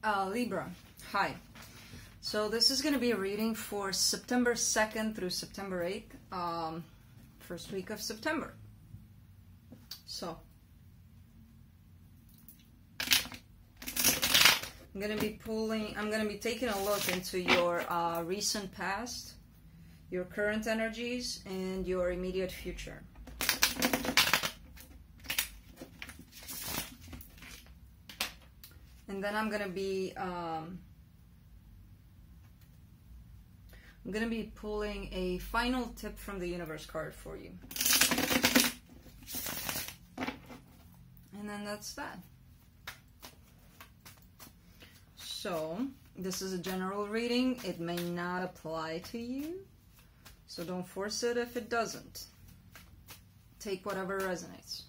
Libra, hi. So this is going to be a reading for September 2nd through September 8th, first week of September. So I'm going to be taking a look into your recent past, your current energies, and your immediate future. And then I'm gonna be pulling a final tip from the universe card for you. And then that's that. So this is a general reading. It may not apply to you, so don't force it if it doesn't. Take whatever resonates.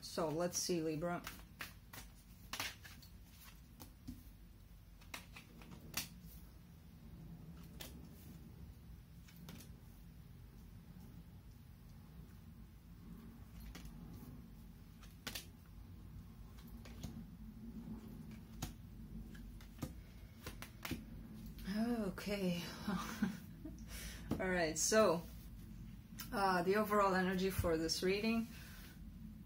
So let's see, Libra. Okay. All right, so the overall energy for this reading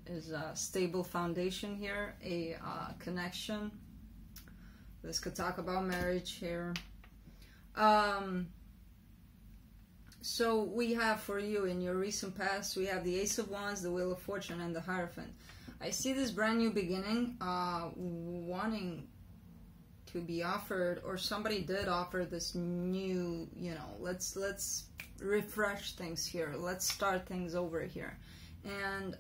is a stable foundation here, a connection. This could talk about marriage here. So we have for you in your recent past, we have the Ace of Wands, the Wheel of Fortune, and the Hierophant. I see this brand new beginning, wanting to be offered, or somebody did offer this new, you know, let's refresh things here, let's start things over here. And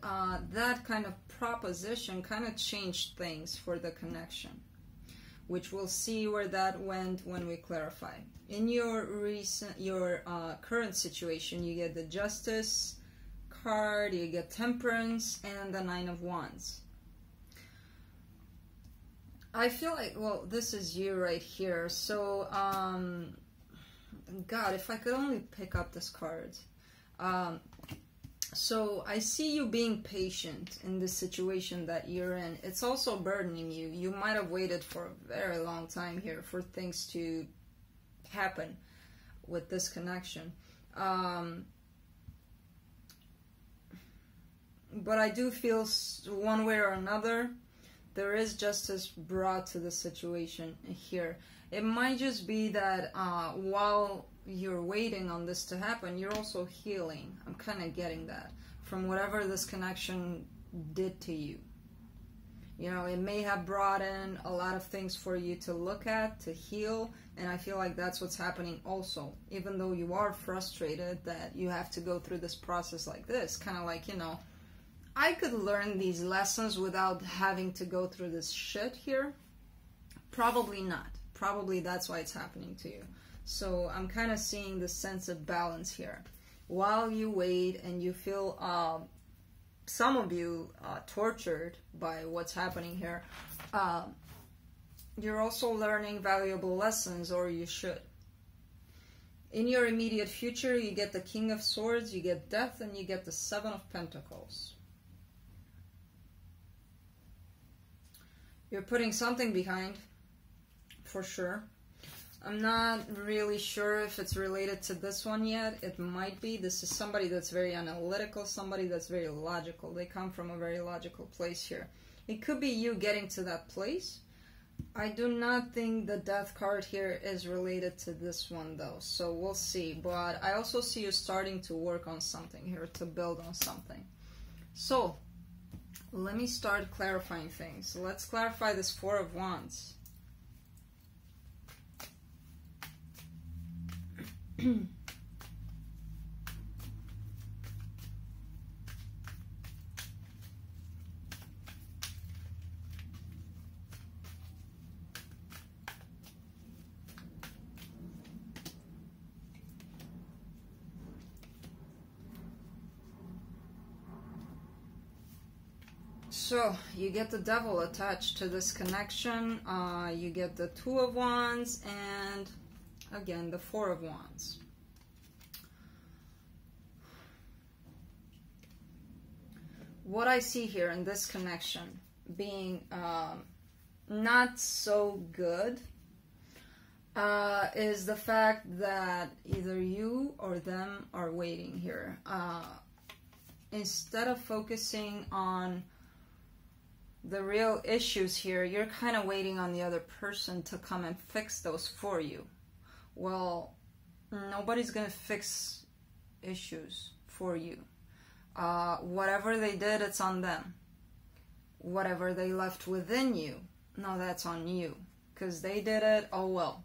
that kind of proposition kind of changed things for the connection, which we'll see where that went when we clarify. In your current situation, you get the Justice card, you get Temperance, and the Nine of Wands. I feel like, well, this is you right here. So, God, if I could only pick up this card. So I see you being patient in this situation that you're in. It's also burdening you. You might have waited for a very long time here for things to happen with this connection. But I do feel one way or another, there is justice brought to the situation here. It might just be that while you're waiting on this to happen, you're also healing. I'm kind of getting that from whatever this connection did to you. You know, it may have brought in a lot of things for you to look at, to heal, and I feel like that's what's happening also. Even though you are frustrated that you have to go through this process like this, kind of like, you know, I could learn these lessons without having to go through this shit here. Probably not. Probably that's why it's happening to you. So I'm kind of seeing this sense of balance here. While you wait and you feel, some of you, tortured by what's happening here, you're also learning valuable lessons, or you should. In your immediate future, you get the King of Swords, you get Death, and you get the Seven of Pentacles. You're putting something behind, for sure. I'm not really sure if it's related to this one yet. It might be. This is somebody that's very analytical, somebody that's very logical. They come from a very logical place here. It could be you getting to that place. I do not think the Death card here is related to this one, though. So we'll see. But I also see you starting to work on something here, to build on something. So let me start clarifying things. Let's clarify this Four of Wands. So, you get the Devil attached to this connection, you get the Two of Wands, and again, the Four of Wands. what I see here in this connection being not so good is the fact that either you or them are waiting here. Instead of focusing on the real issues here, you're kind of waiting on the other person to come and fix those for you. Well, nobody's going to fix issues for you. Whatever they did, it's on them. Whatever they left within you, no, that's on you. Because they did it, oh well.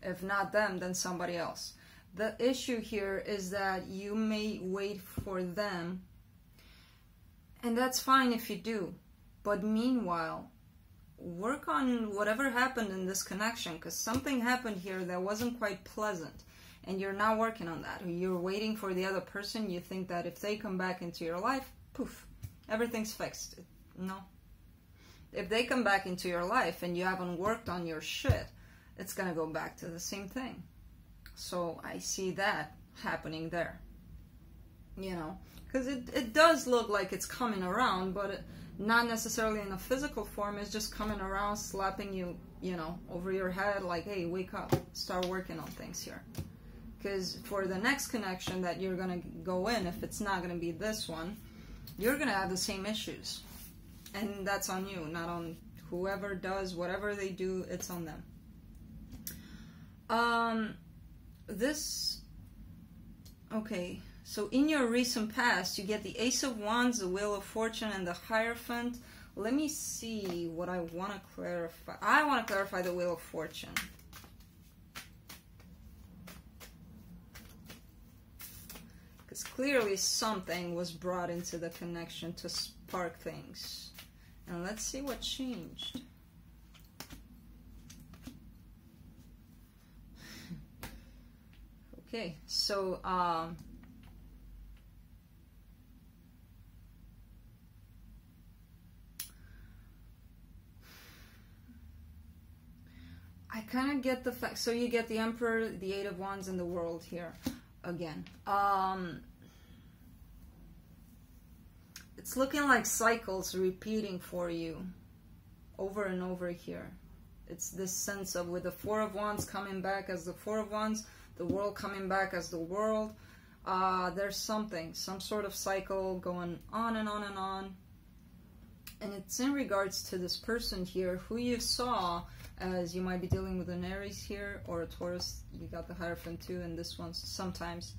If not them, then somebody else. The issue here is that you may wait for them, and that's fine if you do. But meanwhile, work on whatever happened in this connection, because something happened here that wasn't quite pleasant, and you're not working on that. You're waiting for the other person. You think that if they come back into your life, poof, everything's fixed. No. If they come back into your life and you haven't worked on your shit, it's going to go back to the same thing. So I see that happening there. You know, because it does look like it's coming around, but not necessarily in a physical form. It's just coming around, slapping you, you know, over your head like, hey, wake up, start working on things here. Because for the next connection that you're going to go in, if it's not going to be this one, you're going to have the same issues. And that's on you, not on whoever does whatever they do, it's on them. Okay, so in your recent past, you get the Ace of Wands, the Wheel of Fortune, and the Hierophant. Let me see what I want to clarify. I want to clarify the Wheel of Fortune. Because clearly something was brought into the connection to spark things. And let's see what changed. Okay, so I kind of get the fact. So you get the Emperor, the Eight of Wands, and the World here again. It's looking like cycles repeating for you over and over here. It's this sense of with the Four of Wands coming back as the Four of Wands, the World coming back as the World. There's something, some sort of cycle going on and on and on. And it's in regards to this person here who you saw as you might be dealing with an Aries here or a Taurus. You got the Hierophant too, and this one sometimes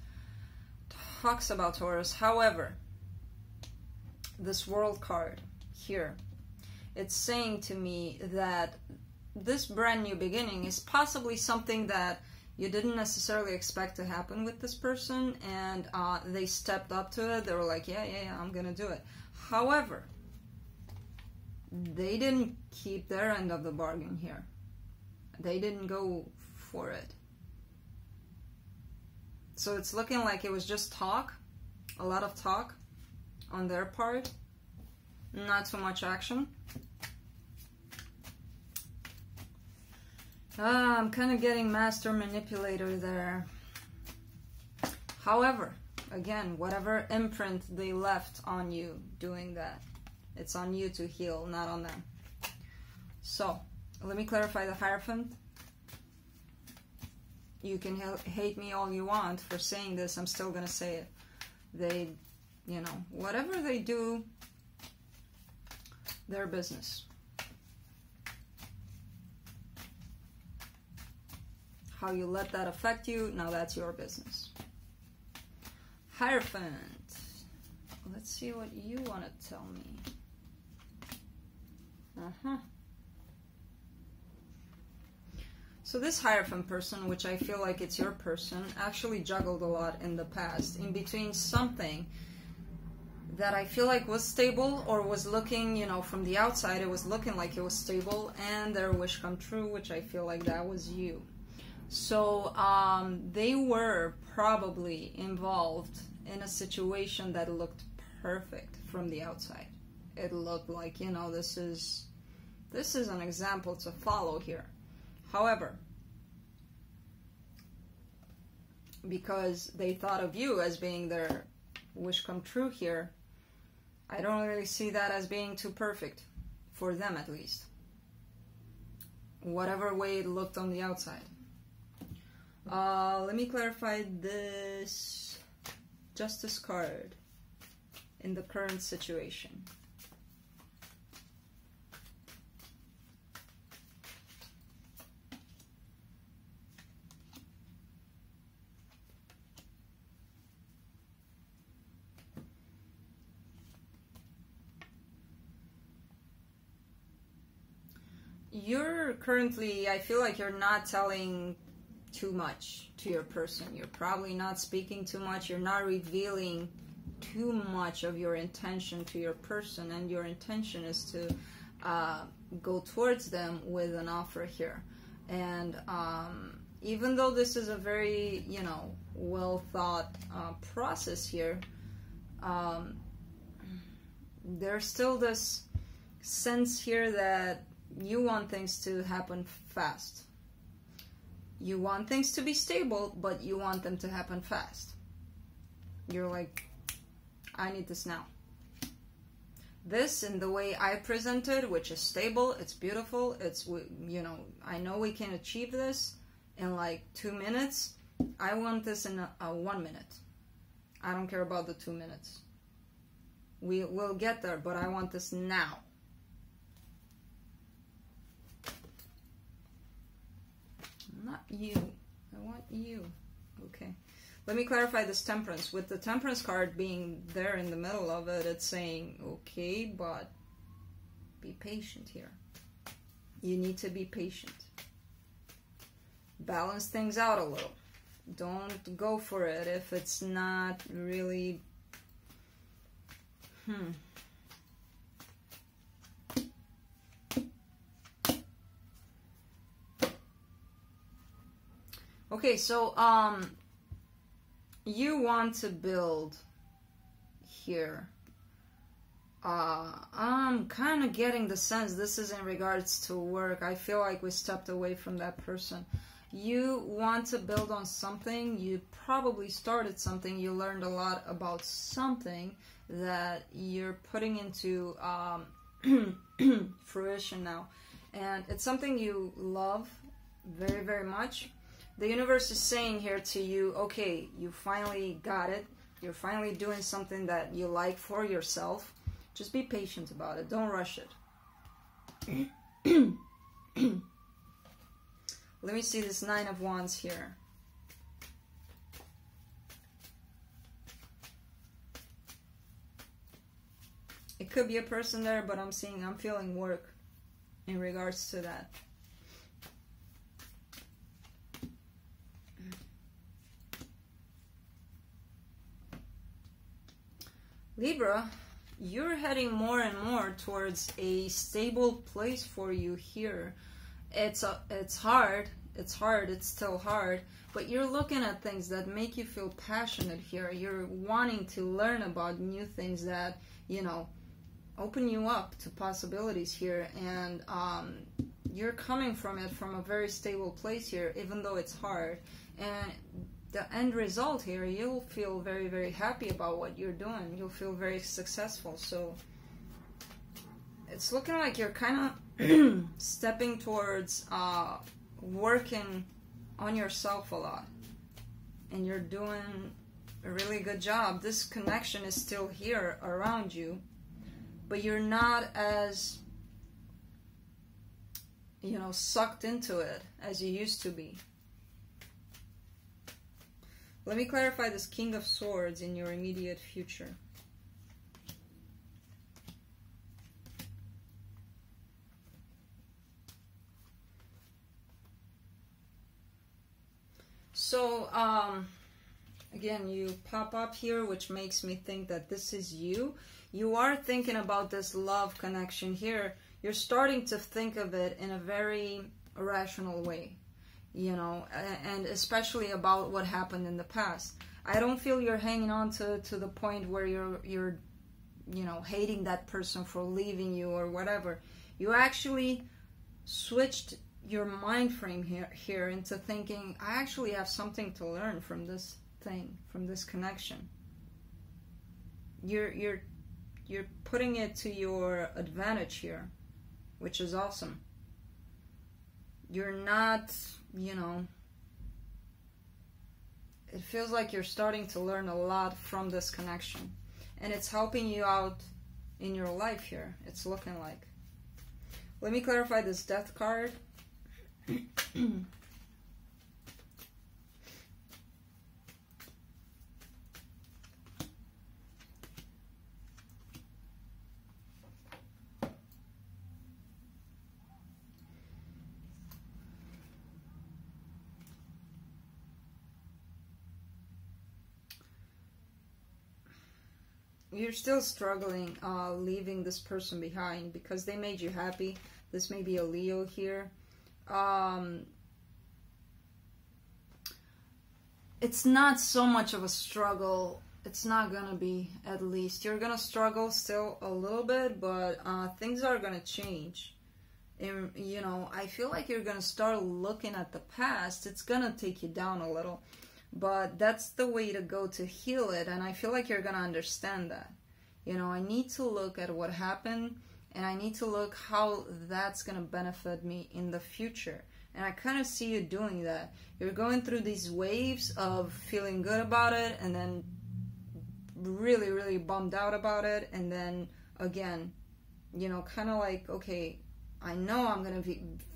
talks about Taurus. However, this World card here, it's saying to me that this brand new beginning is possibly something that you didn't necessarily expect to happen with this person, and they stepped up to it. They were like, yeah, I'm gonna do it. However, they didn't keep their end of the bargain here. They didn't go for it. So it's looking like it was just talk, a lot of talk on their part, not so much action. I'm kind of getting master manipulator there. However, again, whatever imprint they left on you doing that, it's on you to heal, not on them. So, let me clarify the Hierophant. You can hate me all you want for saying this, I'm still gonna say it. They, you know, whatever they do, their business. How you let that affect you, now that's your business. Hierophant. Let's see what you want to tell me. So this Hierophant person, which I feel like it's your person, actually juggled a lot in the past, in between something that I feel like was stable or was looking, you know, from the outside, it was looking like it was stable, and their wish come true, which I feel like that was you. So they were probably involved in a situation that looked perfect from the outside. It looked like, you know, this is an example to follow here. However, because they thought of you as being their wish come true here, I don't really see that as being too perfect, for them at least. whatever way it looked on the outside. Let me clarify this Justice card in the current situation. You're currently, I feel like you're not telling too much to your person. You're probably not speaking too much. You're not revealing too much of your intention to your person, and your intention is to go towards them with an offer here. And even though this is a very, you know, well thought process here, there's still this sense here that you want things to happen fast. You want things to be stable, but you want them to happen fast. You're like, I need this now. This, in the way I presented, which is stable, it's beautiful, it's, you know, I know we can achieve this in like 2 minutes. I want this in a 1 minute. I don't care about the 2 minutes. We'll get there, but I want this now. Not you. I want you. Okay. Let me clarify this Temperance. With the Temperance card being there in the middle of it, it's saying, okay, but be patient here. You need to be patient. Balance things out a little. Don't go for it if it's not really... Okay, so you want to build here. I'm kind of getting the sense this is in regards to work. I feel like we stepped away from that person. You want to build on something. You probably started something. You learned a lot about something that you're putting into fruition now. And it's something you love very, very much. The universe is saying here to you, okay, you finally got it. You're finally doing something that you like for yourself. Just be patient about it. Don't rush it. Let me see this Nine of Wands here. It could be a person there, but I'm feeling work in regards to that. Libra, you're heading more and more towards a stable place for you here. It's hard, it's still hard, but you're looking at things that make you feel passionate here. You're wanting to learn about new things that, you know, open you up to possibilities here, and you're coming from it from a very stable place here, even though it's hard. And the end result here, you'll feel very, very happy about what you're doing. You'll feel very successful. So it's looking like you're kind of stepping towards working on yourself a lot. And you're doing a really good job. This connection is still here around you, but you're not as, you know, sucked into it as you used to be. Let me clarify this King of Swords in your immediate future. So, again, you pop up here, which makes me think that this is you. You are thinking about this love connection here. You're starting to think of it in a very rational way. You know, and especially about what happened in the past. I don't feel you're hanging on to the point where you're you know, hating that person for leaving you or whatever. You actually switched your mind frame here into thinking, I actually have something to learn from this thing, from this connection. You're putting it to your advantage here, which is awesome. you're not, you know, it feels like you're starting to learn a lot from this connection. And it's helping you out in your life here, it's looking like. Let me clarify this Death card. You're still struggling leaving this person behind because they made you happy. This may be a Leo here. It's not so much of a struggle. It's not gonna be, at least. You're gonna struggle still a little bit, but things are gonna change. And, you know, I feel like you're gonna start looking at the past. It's gonna take you down a little. But that's the way to go to heal it, and I feel like you're gonna understand that. You know, I need to look at what happened, and I need to look how that's gonna benefit me in the future. And I kind of see you doing that. You're going through these waves of feeling good about it, and then really, really bummed out about it, and then again, you know, kind of like, okay, I know I'm gonna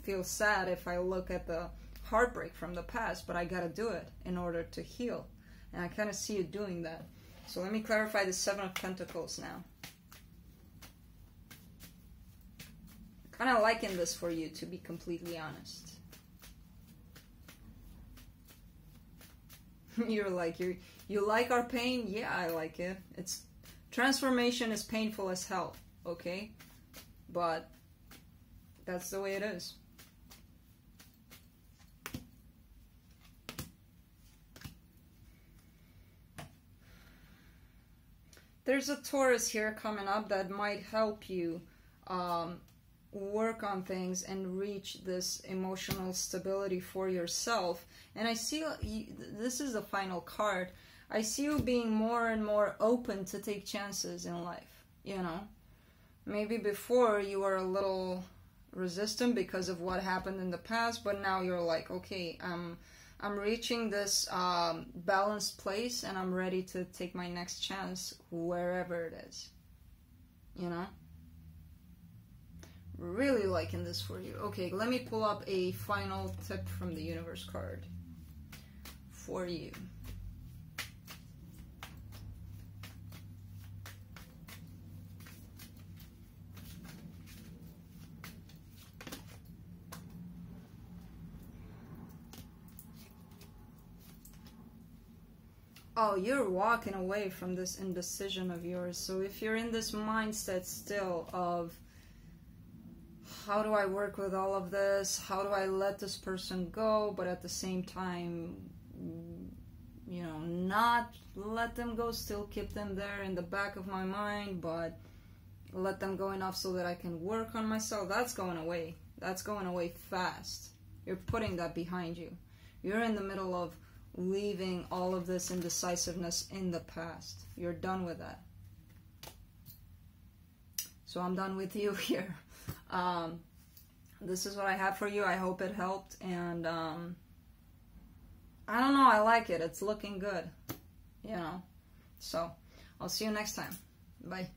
feel sad if I look at the heartbreak from the past, but I gotta do it in order to heal. And I kind of see you doing that. So let me clarify the Seven of Pentacles now. Kind of liking this for you, to be completely honest. You're like, you like our pain? Yeah, I like it. It's transformation is painful as hell, okay? But that's the way it is. There's a Taurus here coming up that might help you work on things and reach this emotional stability for yourself. And I see, this is the final card, I see you being more and more open to take chances in life, you know. Maybe before you were a little resistant because of what happened in the past, but now you're like, okay, I'm reaching this balanced place, and I'm ready to take my next chance wherever it is. You know? Really liking this for you. Okay, let me pull up a final tip from the universe card for you. Oh, you're walking away from this indecision of yours. So if you're in this mindset still of, how do I work with all of this? How do I let this person go, but at the same time, you know, not let them go, still keep them there in the back of my mind, but let them go enough so that I can work on myself. That's going away. That's going away fast. You're putting that behind you. You're in the middle of leaving all of this indecisiveness in the past. You're done with that. So I'm done with you here. This is what I have for you. I hope it helped. And I don't know, I like it. It's looking good. You know. So I'll see you next time. Bye.